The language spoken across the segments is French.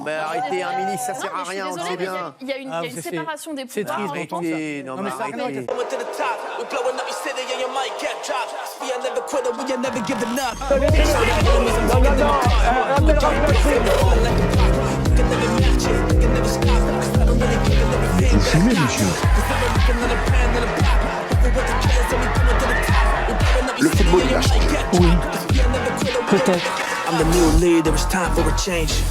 mais arrêtez, un ministre, ça sert à rien, on le sait bien. Il y a une séparation des pouvoirs. C'est triste, non mais arrêtez. Vous fumez, monsieur. Le football, il a changé. Oui, peut-être.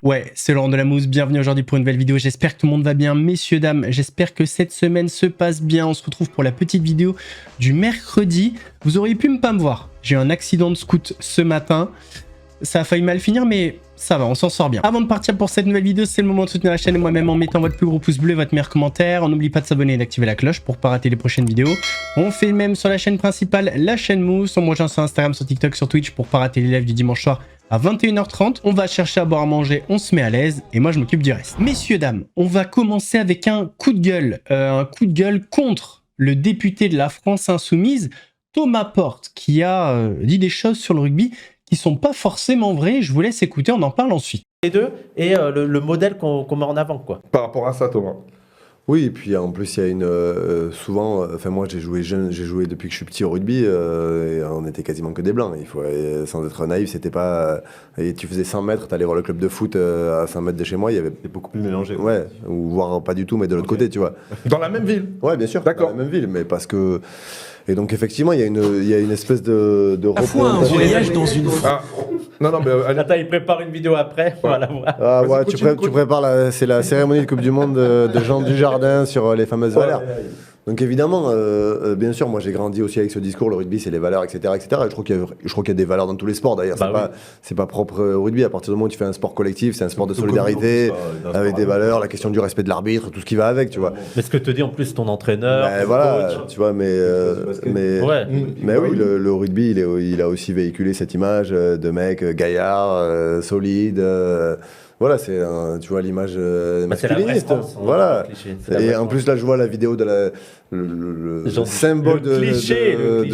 Ouais, c'est Laurent de la Mousse, bienvenue aujourd'hui pour une nouvelle vidéo, j'espère que tout le monde va bien, messieurs, dames, j'espère que cette semaine se passe bien, on se retrouve pour la petite vidéo du mercredi. Vous auriez pu pas me voir, j'ai eu un accident de scoot ce matin, ça a failli mal finir mais ça va, on s'en sort bien. Avant de partir pour cette nouvelle vidéo, c'est le moment de soutenir la chaîne et moi-même en mettant votre plus gros pouce bleu et votre meilleur commentaire. On n'oublie pas de s'abonner et d'activer la cloche pour pas rater les prochaines vidéos. On fait le même sur la chaîne principale, la chaîne Mousse. On me rejoint sur Instagram, sur TikTok, sur Twitch pour pas rater les lives du dimanche soir à 21h30. On va chercher à boire à manger, on se met à l'aise et moi je m'occupe du reste. Messieurs, dames, on va commencer avec un coup de gueule contre le député de la France Insoumise, Thomas Porte, qui a dit des choses sur le rugby qui sont pas forcément vraies. Je vous laisse écouter, on en parle ensuite. Les deux et le modèle qu'on met en avant, quoi. Par rapport à ça, Thomas. Oui, et puis en plus, il y a une. Souvent, enfin, moi j'ai joué jeune, j'ai joué depuis que je suis petit au rugby, et on était quasiment que des blancs. Il faut, sans être naïf, c'était pas. Et tu faisais 100 mètres, t'allais voir le club de foot à 100 mètres de chez moi, il y avait. C'est beaucoup plus mélangé. Ouais, ou voire pas du tout, mais de l'autre côté, tu vois. Dans la même ville. Ouais, bien sûr. D'accord. Dans la même ville, mais parce que. Et donc, effectivement, il y a une espèce de Un voyage dans une... Ah. Non, mais allez. Attends, il prépare une vidéo après, on va la voir. Ah ouais, Vas-y, tu prépares, c'est la cérémonie de Coupe du Monde de Jean Dujardin sur les fameuses valeurs. Donc évidemment, bien sûr, moi j'ai grandi aussi avec ce discours, le rugby c'est les valeurs, etc. etc. Et je crois qu'il y a des valeurs dans tous les sports d'ailleurs, c'est pas propre au rugby, à partir du moment où tu fais un sport collectif, c'est un sport de solidarité, avec des valeurs, la question du respect de l'arbitre, tout ce qui va avec, tu vois. Mais ce que te dit en plus ton entraîneur, Ben voilà, coach. tu vois, mais oui, le rugby il a aussi véhiculé cette image de mec gaillard, solide. Voilà, c'est tu vois l'image masculiniste. Voilà. Et en plus là, je vois la vidéo de le symbole de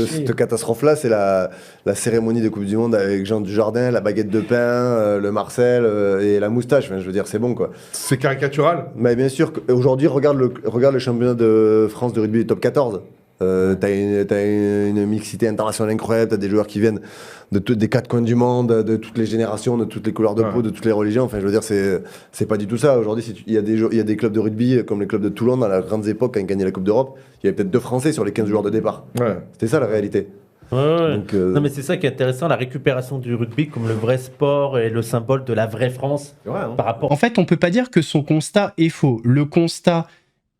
cette catastrophe-là, c'est la cérémonie de Coupe du Monde avec Jean Dujardin, la baguette de pain, le Marcel et la moustache. Enfin, je veux dire, c'est bon quoi. C'est caricatural. Mais bien sûr, aujourd'hui, regarde le championnat de France de rugby top 14. T'as une mixité internationale incroyable, t'as des joueurs qui viennent des quatre coins du monde, de toutes les générations, de toutes les couleurs de peau, de toutes les religions. Enfin, je veux dire, c'est pas du tout ça. Aujourd'hui, il y a des clubs de rugby comme les clubs de Toulon dans les grandes époques quand ils gagnaient la Coupe d'Europe. Il y avait peut-être 2 Français sur les 15 joueurs de départ. Ouais. C'était ça la réalité. Ouais. Donc, non mais c'est ça qui est intéressant, la récupération du rugby comme le vrai sport et le symbole de la vraie France par rapport... En fait, on peut pas dire que son constat est faux. Le constat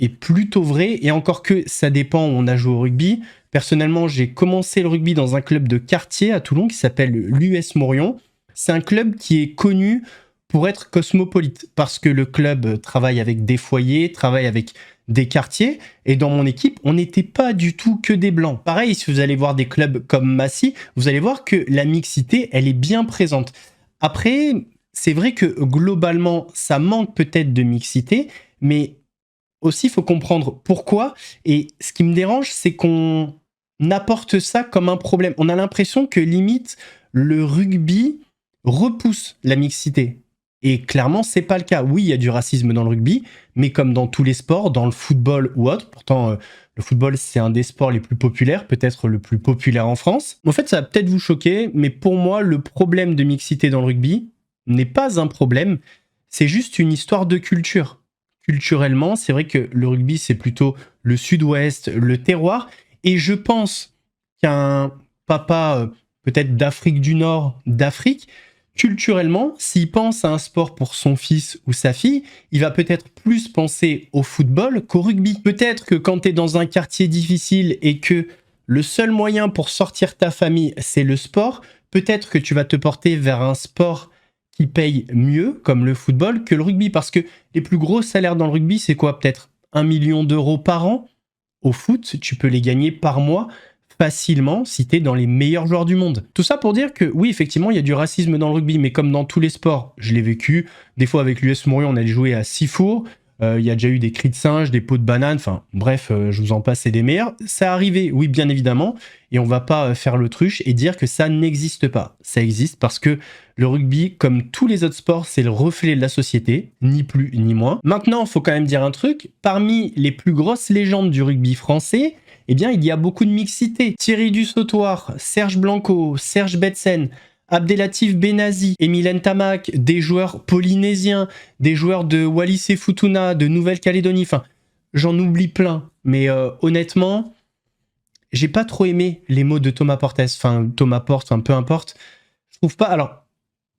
est plutôt vrai, et encore que ça dépend où on a joué au rugby. Personnellement, j'ai commencé le rugby dans un club de quartier à Toulon qui s'appelle l'US Morion. C'est un club qui est connu pour être cosmopolite, parce que le club travaille avec des foyers, travaille avec des quartiers, et dans mon équipe, on n'était pas du tout que des blancs. Pareil, si vous allez voir des clubs comme Massy, vous allez voir que la mixité, elle est bien présente. Après, c'est vrai que globalement, ça manque peut-être de mixité, mais aussi, il faut comprendre pourquoi. Et ce qui me dérange, c'est qu'on apporte ça comme un problème. On a l'impression que limite, le rugby repousse la mixité. Et clairement, c'est pas le cas. Oui, il y a du racisme dans le rugby, mais comme dans tous les sports, dans le football ou autre. Pourtant, le football, c'est un des sports les plus populaires, peut-être le plus populaire en France. En fait, ça va peut-être vous choquer, mais pour moi, le problème de mixité dans le rugby n'est pas un problème. C'est juste une histoire de culture. Culturellement, c'est vrai que le rugby, c'est plutôt le sud-ouest, le terroir. Et je pense qu'un papa, peut-être d'Afrique du Nord, d'Afrique, culturellement, s'il pense à un sport pour son fils ou sa fille, il va peut-être plus penser au football qu'au rugby. Peut-être que quand tu es dans un quartier difficile et que le seul moyen pour sortir ta famille, c'est le sport, peut-être que tu vas te porter vers un sport qui paye mieux, comme le football, que le rugby. Parce que les plus gros salaires dans le rugby, c'est quoi? Peut-être 1 million d'euros par an. Au foot, tu peux les gagner par mois facilement si tu es dans les meilleurs joueurs du monde. Tout ça pour dire que oui, effectivement, il y a du racisme dans le rugby, mais comme dans tous les sports, je l'ai vécu. Des fois, avec l'US Morion, on allait jouer à Sifour. Il y a déjà eu des cris de singe, des pots de banane, enfin bref, je vous en passe, c'est des meilleurs. Ça arrivé, oui, bien évidemment, et on va pas faire l'autruche et dire que ça n'existe pas. Ça existe parce que le rugby, comme tous les autres sports, c'est le reflet de la société, ni plus ni moins. Maintenant, il faut quand même dire un truc, parmi les plus grosses légendes du rugby français, eh bien, il y a beaucoup de mixité. Thierry Dussautoir, Serge Blanco, Serge Betsen, Abdelatif Benazi, Émile Ntamak, des joueurs polynésiens, des joueurs de Wallis et Futuna, de Nouvelle-Calédonie, enfin, j'en oublie plein. Mais honnêtement, j'ai pas trop aimé les mots de Thomas Portes, enfin, Thomas Porte, enfin, peu importe. Je trouve pas... Alors,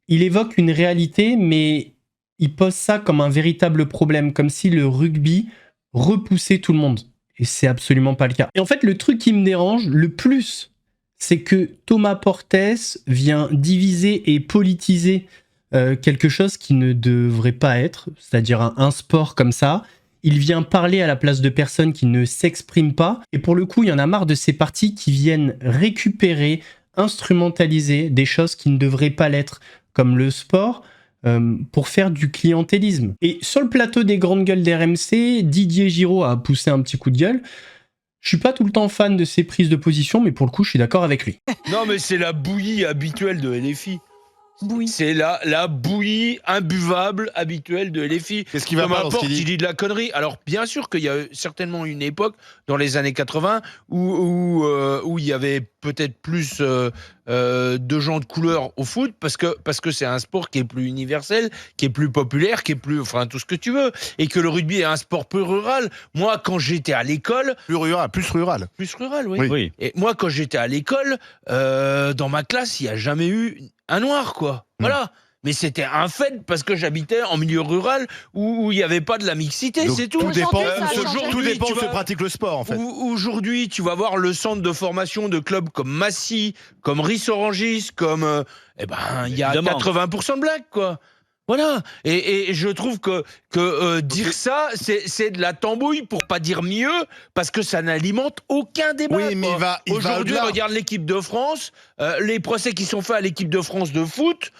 il évoque une réalité, mais il pose ça comme un véritable problème, comme si le rugby repoussait tout le monde. Et c'est absolument pas le cas. Et en fait, le truc qui me dérange le plus, c'est que Thomas Portes vient diviser et politiser quelque chose qui ne devrait pas être, c'est-à-dire un sport comme ça. Il vient parler à la place de personnes qui ne s'expriment pas. Et pour le coup, il y en a marre de ces partis qui viennent récupérer, instrumentaliser des choses qui ne devraient pas l'être, comme le sport, pour faire du clientélisme. Et sur le plateau des grandes gueules d'RMC, Didier Giraud a poussé un petit coup de gueule. Je suis pas tout le temps fan de ses prises de position, mais pour le coup, je suis d'accord avec lui. Non, mais c'est la bouillie habituelle de LFI. Bouillie. C'est la bouillie imbuvable habituelle de LFI. Qu'est-ce qui va pas dans ce qu'il dit ? Il dit de la connerie. Alors, bien sûr qu'il y a certainement une époque, dans les années 80, où il y avait peut-être plus de gens de couleur au foot, parce que c'est un sport qui est plus universel, qui est plus populaire, qui est plus... Enfin, tout ce que tu veux. Et que le rugby est un sport plus rural. Moi, quand j'étais à l'école... Plus rural. Plus rural, oui. Et moi, quand j'étais à l'école, dans ma classe, il n'y a jamais eu un noir, quoi. Voilà. Mais c'était un fait parce que j'habitais en milieu rural où il n'y avait pas de la mixité, donc, c'est tout. Tout dépend où se pratique le sport, en fait. Aujourd'hui, tu vas voir le centre de formation de clubs comme Massy, comme Ris-Orangis, comme... il y a 80% de blagues, quoi. Voilà, et je trouve que dire ça, c'est de la tambouille pour pas dire mieux, parce que ça n'alimente aucun débat. Oui, mais aujourd'hui, regarde l'équipe de France, les procès qui sont faits à l'équipe de France de foot,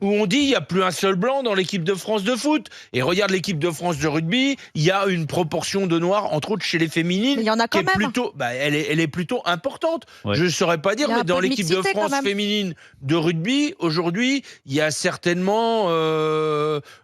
où on dit il n'y a plus un seul blanc dans l'équipe de France de foot. Et regarde l'équipe de France de rugby, il y a une proportion de noirs, entre autres chez les féminines, il y en a quand qui est plutôt, elle est plutôt importante. Ouais. Je ne saurais pas dire, mais dans l'équipe de France féminine féminine de rugby, aujourd'hui, il y a certainement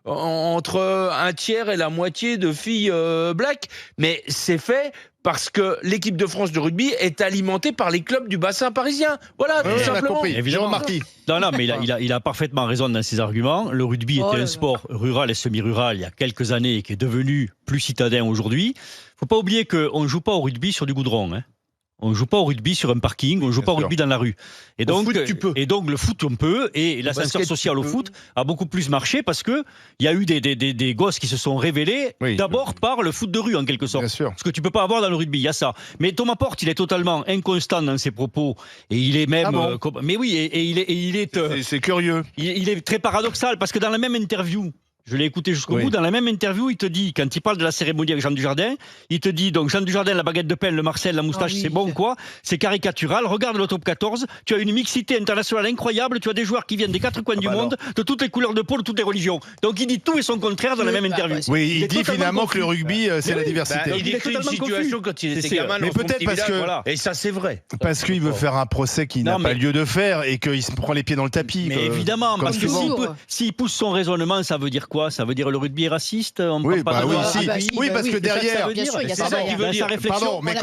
entre un tiers et la moitié de filles black. Mais c'est fait parce que l'équipe de France de rugby est alimentée par les clubs du bassin parisien. Voilà, tout simplement. Évidemment, Marquis. Non, mais il a parfaitement raison dans ses arguments. Le rugby était un sport rural et semi-rural il y a quelques années et qui est devenu plus citadin aujourd'hui. Faut pas oublier qu'on ne joue pas au rugby sur du goudron, hein. On ne joue pas au rugby sur un parking, on ne joue pas au rugby dans la rue. Et donc, foot, tu peux. Et donc le foot, on peut. Et l'ascenseur social au foot a beaucoup plus marché parce qu'il y a eu des gosses qui se sont révélés d'abord par le foot de rue, en quelque sorte. Bien sûr. Ce que tu ne peux pas avoir dans le rugby, il y a ça. Mais Thomas Porte, il est totalement inconstant dans ses propos. Et il est même... mais oui, et il est... C'est curieux. Il est très paradoxal parce que dans la même interview... Je l'ai écouté jusqu'au bout. Dans la même interview, il te dit, quand il parle de la cérémonie avec Jean Dujardin, il te dit, donc Jean Dujardin, la baguette de pain, le Marcel, la moustache, c'est bon quoi. C'est caricatural. Regarde le top 14. Tu as une mixité internationale incroyable. Tu as des joueurs qui viennent des quatre coins du monde, de toutes les couleurs de peau, de toutes les religions. Donc il dit tout et son contraire dans la même interview. Oui, il dit finalement que le rugby, c'est la diversité. Il décrit une situation quand il était gamin. Mais peut-être parce que... Et ça, c'est vrai. Parce qu'il veut faire un procès qui n'a pas lieu de faire et qu'il se prend les pieds dans le tapis. Mais évidemment, parce que s'il pousse son raisonnement, ça veut dire quoi ? Ça veut dire le rugby est raciste. Oui, parce que derrière, pardon, mais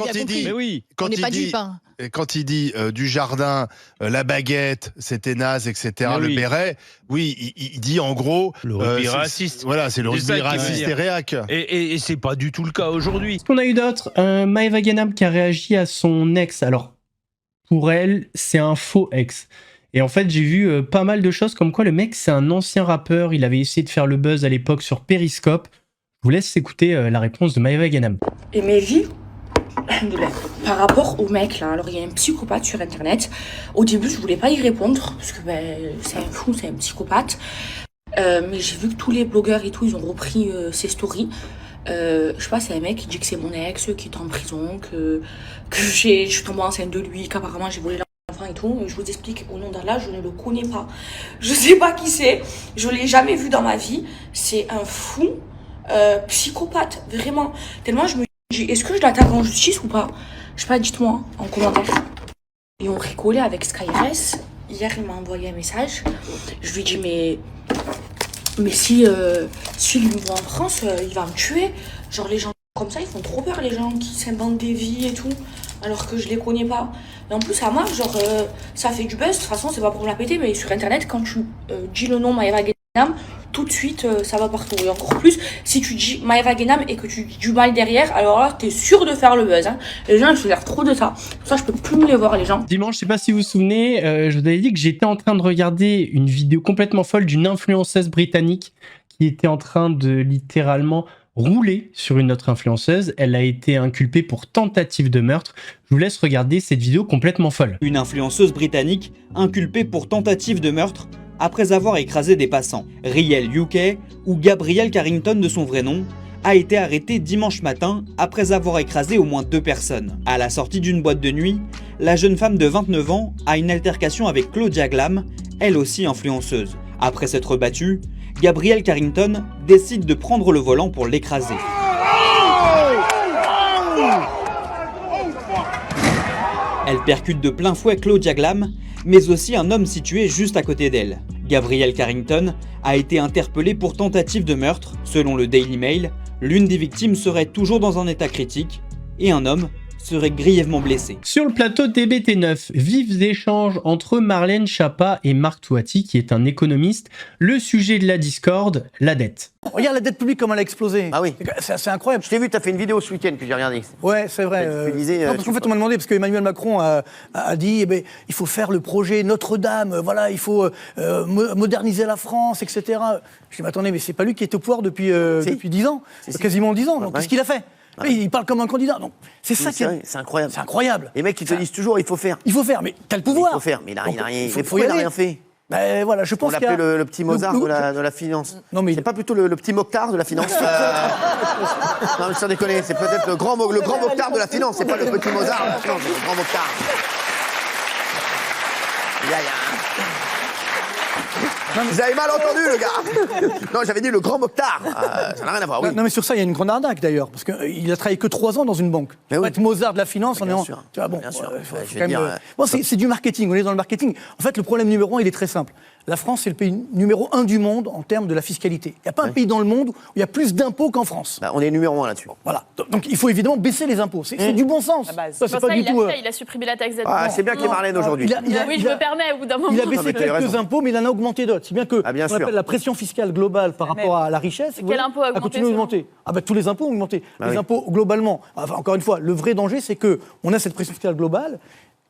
quand il dit Dujardin, la baguette, c'était naze, etc., le béret, il dit en gros le rugby raciste. Voilà, c'est le rugby raciste et réac. Et c'est pas du tout le cas aujourd'hui. Est-ce qu'on a eu d'autres Maëva Ganam qui a réagi à son ex. Alors, pour elle, c'est un faux ex. Et en fait, j'ai vu pas mal de choses comme quoi le mec, c'est un ancien rappeur. Il avait essayé de faire le buzz à l'époque sur Periscope. Je vous laisse écouter la réponse de Maëva Ganam. Et mes vies, par rapport au mec là, alors il y a un psychopathe sur internet. Au début, je voulais pas y répondre parce que c'est un fou, c'est un psychopathe. Mais j'ai vu que tous les blogueurs et tout, ils ont repris ses stories. Je sais pas, c'est un mec qui dit que c'est mon ex, qui est en prison, que je suis tombée enceinte de lui, qu'apparemment j'ai volé l'enfant et tout. Je vous explique, au nom d'Allah, je ne le connais pas. Je sais pas qui c'est, je l'ai jamais vu dans ma vie. C'est un fou. psychopathe, vraiment. Tellement je me dis, est-ce que je l'attaque en justice ou pas? Je sais pas, dites-moi en commentaire. Et on rigolait avec Skyres. Hier, il m'a envoyé un message. Je lui dis, mais si il me voit en France, il va me tuer. Genre, les gens comme ça, ils font trop peur, les gens qui s'inventent des vies et tout, alors que je les connais pas. Et en plus, à moi, genre, ça fait du buzz. De toute façon, c'est pas pour me la péter, mais sur Internet, quand tu dis le nom Maeva Guénam, tout de suite, ça va partout. Et encore plus, si tu dis Maeva Guénam et que tu dis du mal derrière, alors là, t'es sûr de faire le buzz. Hein. Les gens, ils font l'air trop de ça. Pour ça, je peux plus me les voir, les gens. Dimanche, je sais pas si vous vous souvenez, je vous avais dit que j'étais en train de regarder une vidéo complètement folle d'une influenceuse britannique qui était en train de littéralement rouler sur une autre influenceuse. Elle a été inculpée pour tentative de meurtre. Je vous laisse regarder cette vidéo complètement folle. Une influenceuse britannique inculpée pour tentative de meurtre après avoir écrasé des passants. Riel UK, ou Gabrielle Carrington de son vrai nom, a été arrêtée dimanche matin après avoir écrasé au moins 2 personnes. À la sortie d'une boîte de nuit, la jeune femme de 29 ans a une altercation avec Claudia Glam, elle aussi influenceuse. Après s'être battue, Gabrielle Carrington décide de prendre le volant pour l'écraser. Elle percute de plein fouet Claudia Glam, mais aussi un homme situé juste à côté d'elle. Gabrielle Carrington a été interpellée pour tentative de meurtre. Selon le Daily Mail, l'une des victimes serait toujours dans un état critique et un homme serait grièvement blessé. Sur le plateau d'EBT9, vifs échanges entre Marlène Schiappa et Marc Touati, qui est un économiste. Le sujet de la discorde, la dette. Regarde la dette publique comme elle a explosé. Ah oui. C'est incroyable. Je t'ai vu, tu as fait une vidéo ce week-end que j'ai regardé. Ouais, c'est vrai. Non, parce qu'en fait, on m'a demandé, parce qu'Emmanuel Macron a dit, eh ben, il faut faire le projet Notre-Dame, voilà, il faut moderniser la France, etc. Je dis, mais attendez, mais c'est pas lui qui est au pouvoir depuis 10 ans, quasiment 10 ans. Donc qu'est-ce qu'il a fait? Ouais. Il parle comme un candidat. Donc, c'est ça qui est incroyable. C'est incroyable. Les mecs, ils te disent toujours, il faut faire. Il faut faire, mais t'as le pouvoir. Il faut faire, mais il a rien. Il n'a rien fait. Ben voilà, je pense qu'on l'appelait le petit Mozart de la finance. Non, mais c'est pas plutôt le petit Mokhtar de la finance. Non, mais sans déconner, c'est peut-être le grand Mokhtar de la finance. C'est pas le petit Mozart de la finance, c'est le grand Mokhtar. Vous avez mal entendu, le gars. Non, j'avais dit le grand Mokhtar. Ça n'a rien à voir, oui. Non, mais sur ça, il y a une grande arnaque, d'ailleurs. Parce qu'il a travaillé que 3 ans dans une banque. Mais oui. Être Mozart de la finance, on est en... Tu vois, bon, c'est du marketing, on est dans le marketing. En fait, le problème numéro 1, il est très simple. La France, c'est le pays numéro 1 du monde en termes de la fiscalité. Il n'y a pas un pays dans le monde où il y a plus d'impôts qu'en France. Bah, on est numéro 1 là-dessus. Voilà. Donc, il faut évidemment baisser les impôts. C'est du bon sens. C'est pas du tout... Il a supprimé la taxe d'habitation. Ah, c'est bien qu'il y ait Marlène aujourd'hui. Oui, je me permets, au bout d'un moment. Il a baissé quelques impôts, mais il en a augmenté d'autres. Si bien que on appelle la pression fiscale globale par rapport à la richesse. Quel impôt a continué à augmenter? Ah ben tous les impôts ont augmenté. Les impôts globalement. Enfin, encore une fois, le vrai danger, c'est que on a cette pression fiscale globale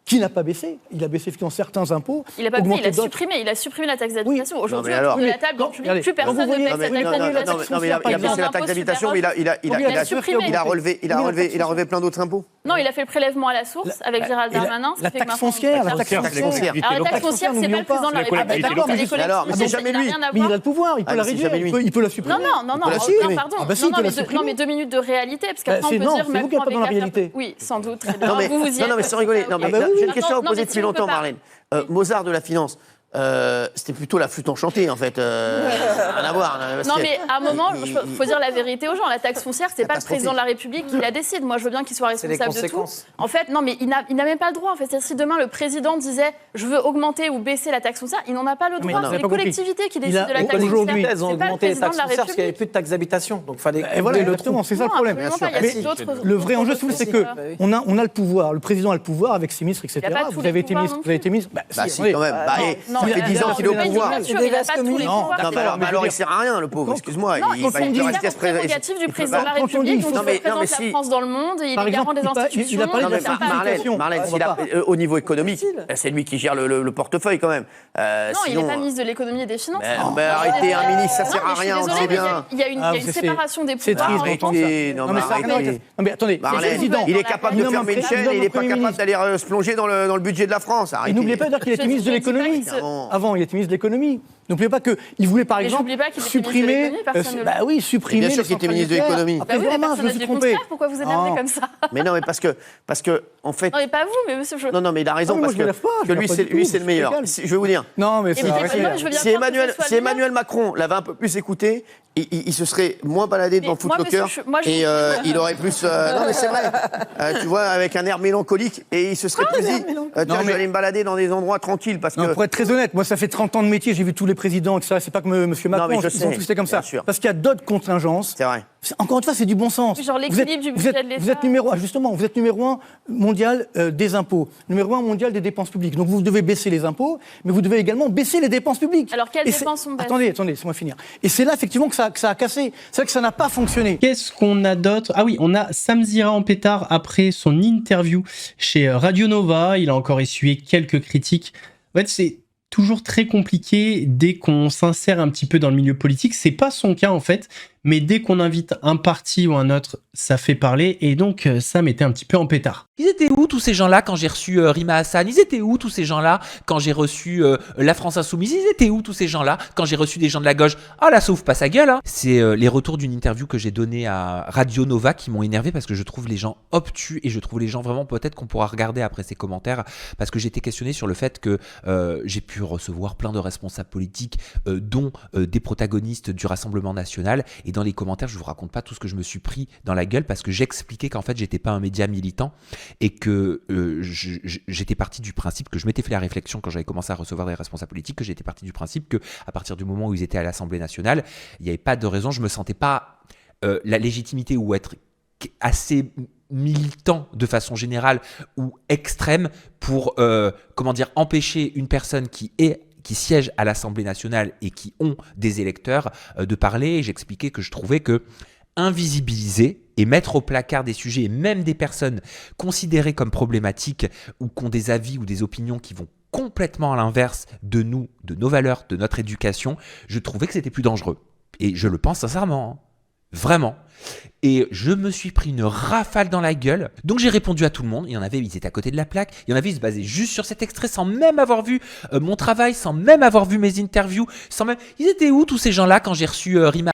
qui n'a pas baissé. Il a baissé effectivement certains impôts. Il n'a pas baissé, il a supprimé la taxe d'habitation. Aujourd'hui, autour de la table, dans le public, plus personne ne paye cette taxe d'habitation. Non, mais il a baissé la taxe d'habitation, mais il a relevé plein d'autres impôts. Non, il a fait le prélèvement à la source avec Gérald Darmanin. La taxe foncière, la taxe foncière, c'est pas le président de la République. Mais c'est jamais lui. Mais il a le pouvoir, il peut la réduire, il peut la supprimer. Non, pardon. Non, mais 2 minutes de réalité, parce qu'après on peut dire Macron avec la réalité. Oui, sans doute. Non, mais sans rigoler. J'ai une question à vous poser depuis longtemps, Marlène. Mozart de la finance. C'était plutôt la flûte enchantée en fait. Rien à voir. Non mais à un moment, il faut dire la vérité aux gens. La taxe foncière, c'est pas le président de la République qui la décide. Moi, je veux bien qu'il soit responsable de tout. En fait, non mais il n'a même pas le droit. En fait, c'est-à-dire, si demain le président disait je veux augmenter ou baisser la taxe foncière, il n'en a pas le droit. C'est les collectivités qui décident de la taxe foncière. Elles ont augmenté les taxes foncières parce qu'il n'y avait plus de taxe d'habitation. Donc fallait. Et voilà, exactement. C'est ça le problème. Le vrai enjeu, c'est que on a le pouvoir. Le président a le pouvoir avec ses ministres, etc. Vous avez été ministre. Bah si, quand même. Ça fait 10 ans qu'il est au pouvoir. Non, mais alors il sert à rien, le pauvre, excuse-moi. Il peut rester prérogative du président de la République, donc il représente la France dans le monde et il est garant des institutions. Marlène, au niveau économique, c'est lui qui gère le portefeuille quand même. Non, il n'est pas ministre de l'économie et des Finances. Arrêtez, un ministre, ça sert à rien, on sait bien. Il y a une séparation des pouvoirs. Non mais attendez, il est capable de fermer une chaîne et il n'est pas capable d'aller se plonger dans le budget de la France. Et n'oubliez pas qu'il était ministre de l'économie. Avant, il était ministre de l'économie. N'oubliez pas qu'il voulait, par exemple, supprimer. Bah oui, supprimer. Bien sûr qu'il était ministre de l'économie. Bah oui, mais personne n'a dit le contraire. Pourquoi vous énervez comme ça? Mais non, mais parce que, en fait. Non, mais pas vous, mais monsieur. Non, mais il a raison parce que lui, c'est le meilleur. Je vais vous dire. Non, mais si Emmanuel Macron l'avait un peu plus écouté, il se serait moins baladé devant Footlocker et il aurait plus. Non, mais c'est vrai. Tu vois, avec un air mélancolique et il se serait plus dit. Tiens, je vais aller me balader dans des endroits tranquilles parce que. Pour être très honnête, moi, ça fait 30 ans de métier, j'ai vu tous les présidents, etc. C'est pas que M. Macron, ils ont tous été comme ça. Parce qu'il y a d'autres contingences. C'est vrai. Encore une fois, c'est du bon sens. Genre l'équilibre du budget de l'État. Vous êtes numéro 1 mondial des impôts, numéro 1 mondial des dépenses publiques. Donc vous devez baisser les impôts, mais vous devez également baisser les dépenses publiques. Alors quelles dépenses sont baissées? Attendez, laissez-moi finir. Et c'est là effectivement que ça a cassé. C'est vrai que ça n'a pas fonctionné. Qu'est-ce qu'on a d'autre? Ah oui, on a Sam Zira en pétard après son interview chez Radio Nova. Il a encore essuyé quelques critiques. En fait, c'est toujours très compliqué dès qu'on s'insère un petit peu dans le milieu politique. C'est pas son cas en fait, mais dès qu'on invite un parti ou un autre, ça fait parler. Et donc, Sam était un petit peu en pétard. Ils étaient où tous ces gens-là quand j'ai reçu Rima Hassan? Ils étaient où tous ces gens-là quand j'ai reçu la France Insoumise? Ils étaient où tous ces gens-là quand j'ai reçu des gens de la gauche? Ah là, ça ouvre pas sa gueule, hein. C'est les retours d'une interview que j'ai donnée à Radio Nova qui m'ont énervé parce que je trouve les gens obtus et je trouve les gens vraiment, peut-être qu'on pourra regarder après ces commentaires, parce que j'étais questionné sur le fait que j'ai pu recevoir plein de responsables politiques, dont des protagonistes du Rassemblement National. Et dans les commentaires, je vous raconte pas tout ce que je me suis pris dans la gueule parce que j'expliquais qu'en fait, j'étais pas un média militant et que j'étais parti du principe que je m'étais fait la réflexion quand j'avais commencé à recevoir des responsables politiques, que j'étais parti du principe que à partir du moment où ils étaient à l'Assemblée nationale, il n'y avait pas de raison, je me sentais pas la légitimité ou être assez militant de façon générale ou extrême pour empêcher une personne qui siègent à l'Assemblée nationale et qui ont des électeurs de parler. Et j'expliquais que je trouvais que invisibiliser et mettre au placard des sujets, et même des personnes considérées comme problématiques ou qui ont des avis ou des opinions qui vont complètement à l'inverse de nous, de nos valeurs, de notre éducation, je trouvais que c'était plus dangereux. Et je le pense sincèrement, hein. Vraiment. Et je me suis pris une rafale dans la gueule. Donc j'ai répondu à tout le monde. Il y en avait, ils étaient à côté de la plaque. Il y en avait, ils se basaient juste sur cet extrait sans même avoir vu mon travail, sans même avoir vu mes interviews, sans même... Ils étaient où tous ces gens-là quand j'ai reçu Rima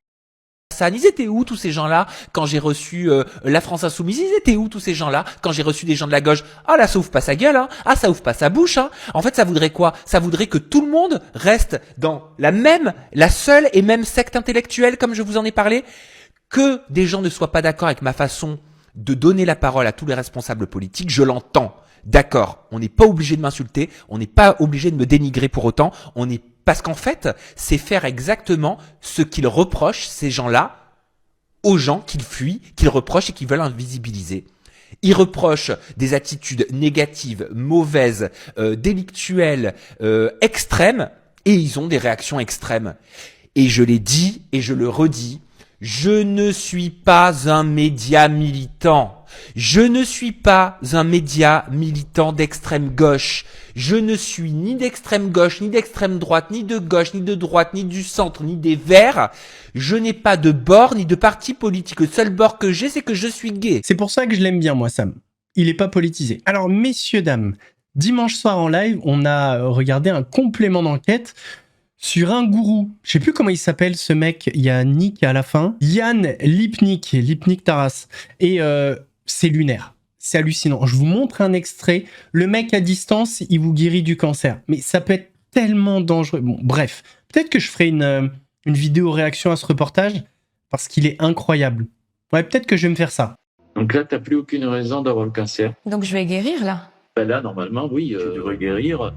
Hassan? Ils étaient où tous ces gens-là quand j'ai reçu la France Insoumise? Ils étaient où tous ces gens-là quand j'ai reçu des gens de la gauche? Ah là, ça ouvre pas sa gueule, hein. Ah, ça ouvre pas sa bouche, hein. En fait, ça voudrait quoi? Ça voudrait que tout le monde reste dans la seule et même secte intellectuelle, comme je vous en ai parlé, que des gens ne soient pas d'accord avec ma façon de donner la parole à tous les responsables politiques, je l'entends. D'accord, on n'est pas obligé de m'insulter, on n'est pas obligé de me dénigrer pour autant, parce qu'en fait, c'est faire exactement ce qu'ils reprochent, ces gens-là, aux gens qu'ils fuient, qu'ils reprochent et qu'ils veulent invisibiliser. Ils reprochent des attitudes négatives, mauvaises, délictuelles, extrêmes, et ils ont des réactions extrêmes. Et je l'ai dit et je le redis, je ne suis pas un média militant. Je ne suis pas un média militant d'extrême gauche. Je ne suis ni d'extrême gauche, ni d'extrême droite, ni de gauche, ni de droite, ni du centre, ni des verts. Je n'ai pas de bord, ni de parti politique. Le seul bord que j'ai, c'est que je suis gay. C'est pour ça que je l'aime bien, moi, Sam. Il n'est pas politisé. Alors, messieurs, dames, dimanche soir en live, on a regardé un complément d'enquête sur un gourou. Je sais plus comment il s'appelle ce mec, il y a Nick à la fin. Yann Lipnik Taras. Et c'est lunaire. C'est hallucinant. Je vous montre un extrait. Le mec à distance, il vous guérit du cancer. Mais ça peut être tellement dangereux. Bon, bref. Peut-être que je ferai une vidéo réaction à ce reportage parce qu'il est incroyable. Ouais, peut-être que je vais me faire ça. Donc là, t'as plus aucune raison d'avoir le cancer. Donc je vais guérir là? Ben là, normalement, oui, tu devrais guérir.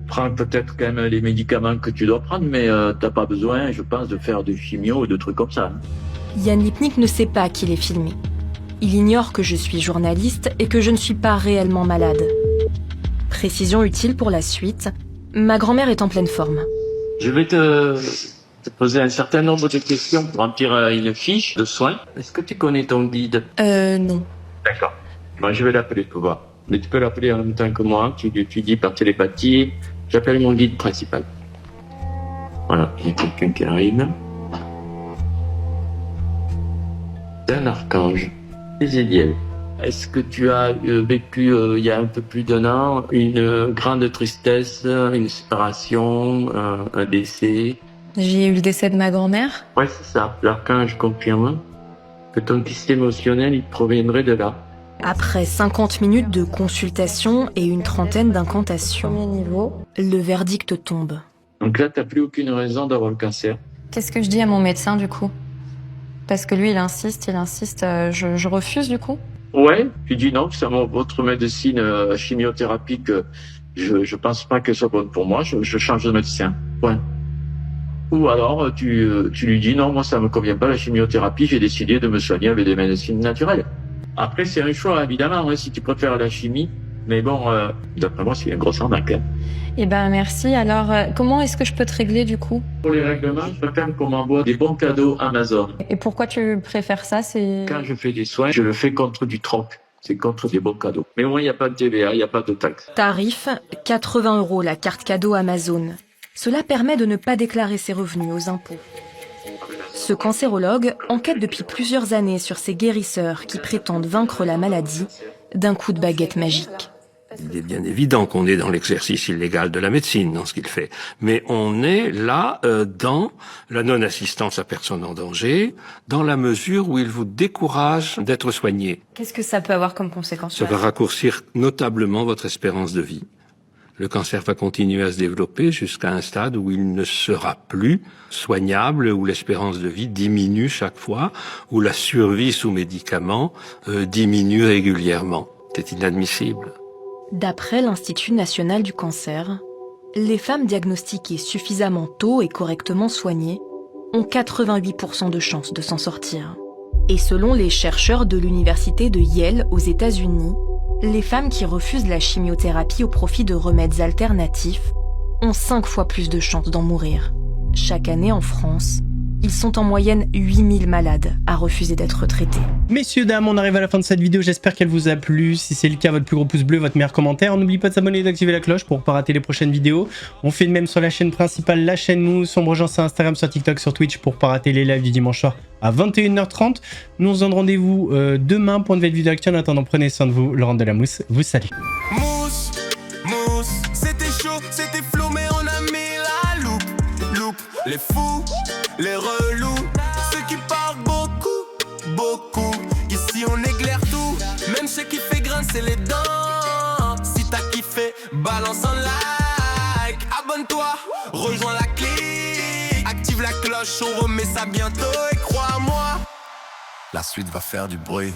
Prends peut-être quand même les médicaments que tu dois prendre, mais t'as pas besoin, je pense, de faire des chimios ou de trucs comme ça. Yann Lipnik ne sait pas qu'il est filmé. Il ignore que je suis journaliste et que je ne suis pas réellement malade. Précision utile pour la suite, ma grand-mère est en pleine forme. Je vais te poser un certain nombre de questions pour remplir une fiche de soins. Est-ce que tu connais ton guide? Non. D'accord. Moi, je vais l'appeler pour voir. Mais tu peux l'appeler en même temps que moi, tu dis par télépathie. J'appelle mon guide principal. Voilà, il y a quelqu'un qui arrive. C'est un archange. Ezidiel. Est-ce que tu as vécu, il y a un peu plus d'1 an, une grande tristesse, une séparation, un décès? J'ai eu le décès de ma grand-mère. Ouais, c'est ça. L'archange confirme que ton tissu émotionnel, il proviendrait de là. Après 50 minutes de consultation et une trentaine d'incantations, premier niveau, le verdict tombe. Donc là, t'as plus aucune raison d'avoir le cancer. Qu'est-ce que je dis à mon médecin du coup? Parce que lui, il insiste, je refuse du coup? Ouais, tu dis non, c'est votre médecine chimiothérapie que je pense pas qu'elle soit bonne pour moi, je change de médecin. Ouais. Ou alors tu lui dis non, moi ça me convient pas la chimiothérapie, j'ai décidé de me soigner avec des médecines naturelles. Après c'est un choix évidemment, si tu préfères la chimie, mais bon, d'après moi c'est une grosse arnaque. Eh ben merci, alors comment est-ce que je peux te régler du coup? Pour les règlements, je préfère qu'on m'envoie des bons cadeaux Amazon. Et pourquoi tu préfères ça? Quand je fais des soins, je le fais contre du troc. C'est contre des bons cadeaux. Mais au moins, il n'y a pas de TVA, il n'y a pas de taxe. Tarif, 80 € la carte cadeau Amazon. Cela permet de ne pas déclarer ses revenus aux impôts. Ce cancérologue enquête depuis plusieurs années sur ces guérisseurs qui prétendent vaincre la maladie d'un coup de baguette magique. Il est bien évident qu'on est dans l'exercice illégal de la médecine, dans ce qu'il fait. Mais on est là dans la non-assistance à personne en danger, dans la mesure où il vous décourage d'être soigné. Qu'est-ce que ça peut avoir comme conséquence? Ça va raccourcir notablement votre espérance de vie. Le cancer va continuer à se développer jusqu'à un stade où il ne sera plus soignable, où l'espérance de vie diminue chaque fois, où la survie sous médicaments diminue régulièrement. C'est inadmissible. D'après l'Institut national du cancer, les femmes diagnostiquées suffisamment tôt et correctement soignées ont 88% de chances de s'en sortir. Et selon les chercheurs de l'université de Yale aux États-Unis, les femmes qui refusent la chimiothérapie au profit de remèdes alternatifs ont 5 fois plus de chances d'en mourir. Chaque année en France, ils sont en moyenne 8000 malades à refuser d'être traités. Messieurs, dames, on arrive à la fin de cette vidéo. J'espère qu'elle vous a plu. Si c'est le cas, votre plus gros pouce bleu, votre meilleur commentaire. N'oubliez pas de s'abonner et d'activer la cloche pour ne pas rater les prochaines vidéos. On fait de même sur la chaîne principale, la chaîne Mousse. On me rejoint sur Instagram, sur TikTok, sur Twitch pour ne pas rater les lives du dimanche soir à 21h30. Nous on se donne rendez-vous demain pour une nouvelle vidéo actuelle. En attendant, prenez soin de vous. Laurent de la Mousse vous salue. Mousse, c'était chaud, c'était flou, mais on a mis la loupe. Les fous, les relous, ceux qui parlent beaucoup. Ici on éclaire tout, même ceux qui fait grincer les dents. Si t'as kiffé, balance un like. Abonne-toi, rejoins la clique. Active la cloche, on remet ça bientôt. Et crois-moi, la suite va faire du bruit.